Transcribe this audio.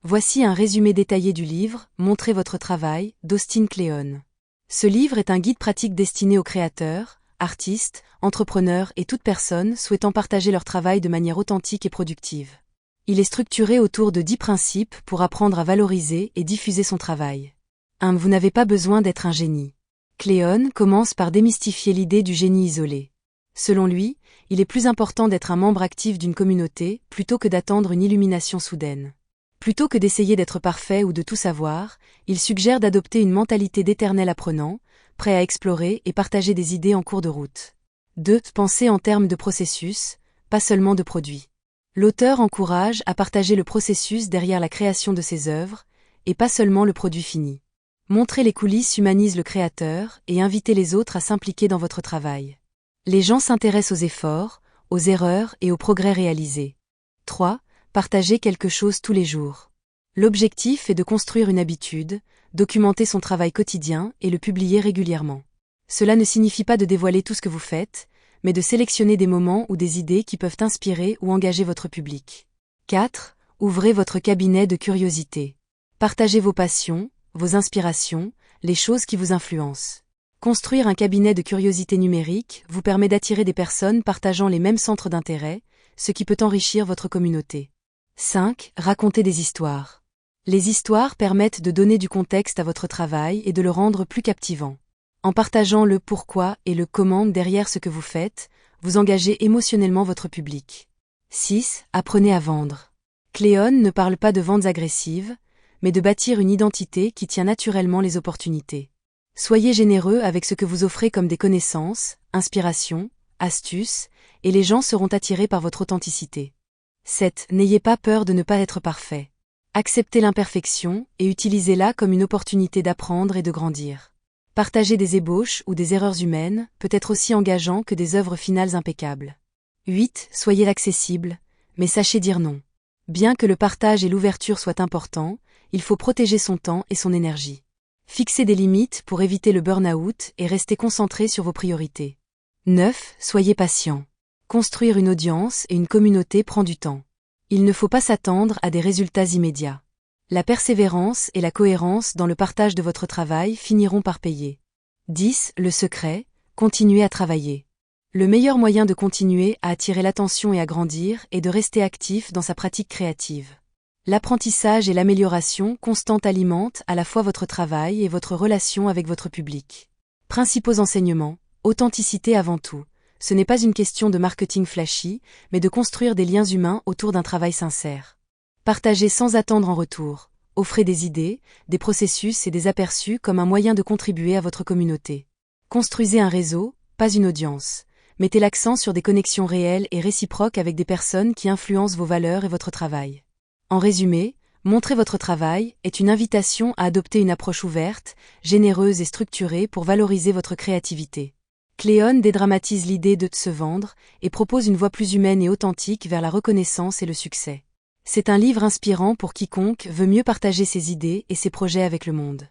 Voici un résumé détaillé du livre « Montrez votre travail » d'Austin Kleon. Ce livre est un guide pratique destiné aux créateurs, artistes, entrepreneurs et toute personne souhaitant partager leur travail de manière authentique et productive. Il est structuré autour de 10 principes pour apprendre à valoriser et diffuser son travail. 1. Vous n'avez pas besoin d'être un génie. Kleon commence par démystifier l'idée du génie isolé. Selon lui, il est plus important d'être un membre actif d'une communauté plutôt que d'attendre une illumination soudaine. Plutôt que d'essayer d'être parfait ou de tout savoir, il suggère d'adopter une mentalité d'éternel apprenant, prêt à explorer et partager des idées en cours de route. 2. Penser en termes de processus, pas seulement de produits. L'auteur encourage à partager le processus derrière la création de ses œuvres, et pas seulement le produit fini. Montrer les coulisses humanise le créateur et inviter les autres à s'impliquer dans votre travail. Les gens s'intéressent aux efforts, aux erreurs et aux progrès réalisés. 3. Partager quelque chose tous les jours. L'objectif est de construire une habitude, documenter son travail quotidien et le publier régulièrement. Cela ne signifie pas de dévoiler tout ce que vous faites, mais de sélectionner des moments ou des idées qui peuvent inspirer ou engager votre public. 4. Ouvrez votre cabinet de curiosité. Partagez vos passions, vos inspirations, les choses qui vous influencent. Construire un cabinet de curiosité numérique vous permet d'attirer des personnes partageant les mêmes centres d'intérêt, ce qui peut enrichir votre communauté. 5. Racontez des histoires. Les histoires permettent de donner du contexte à votre travail et de le rendre plus captivant. En partageant le pourquoi et le comment derrière ce que vous faites, vous engagez émotionnellement votre public. 6. Apprenez à vendre. Kleon ne parle pas de ventes agressives, mais de bâtir une identité qui tient naturellement les opportunités. Soyez généreux avec ce que vous offrez comme des connaissances, inspirations, astuces, et les gens seront attirés par votre authenticité. 7. N'ayez pas peur de ne pas être parfait. Acceptez l'imperfection et utilisez-la comme une opportunité d'apprendre et de grandir. Partager des ébauches ou des erreurs humaines peut être aussi engageant que des œuvres finales impeccables. 8. Soyez accessible, mais sachez dire non. Bien que le partage et l'ouverture soient importants, il faut protéger son temps et son énergie. Fixez des limites pour éviter le burn-out et restez concentré sur vos priorités. 9. Soyez patient. Construire une audience et une communauté prend du temps. Il ne faut pas s'attendre à des résultats immédiats. La persévérance et la cohérence dans le partage de votre travail finiront par payer. 10. Le secret, continuez à travailler. Le meilleur moyen de continuer à attirer l'attention et à grandir est de rester actif dans sa pratique créative. L'apprentissage et l'amélioration constante alimentent à la fois votre travail et votre relation avec votre public. Principaux enseignements, authenticité avant tout. Ce n'est pas une question de marketing flashy, mais de construire des liens humains autour d'un travail sincère. Partagez sans attendre en retour. Offrez des idées, des processus et des aperçus comme un moyen de contribuer à votre communauté. Construisez un réseau, pas une audience. Mettez l'accent sur des connexions réelles et réciproques avec des personnes qui influencent vos valeurs et votre travail. En résumé, montrer votre travail est une invitation à adopter une approche ouverte, généreuse et structurée pour valoriser votre créativité. Kleon dédramatise l'idée de se vendre et propose une voie plus humaine et authentique vers la reconnaissance et le succès. C'est un livre inspirant pour quiconque veut mieux partager ses idées et ses projets avec le monde.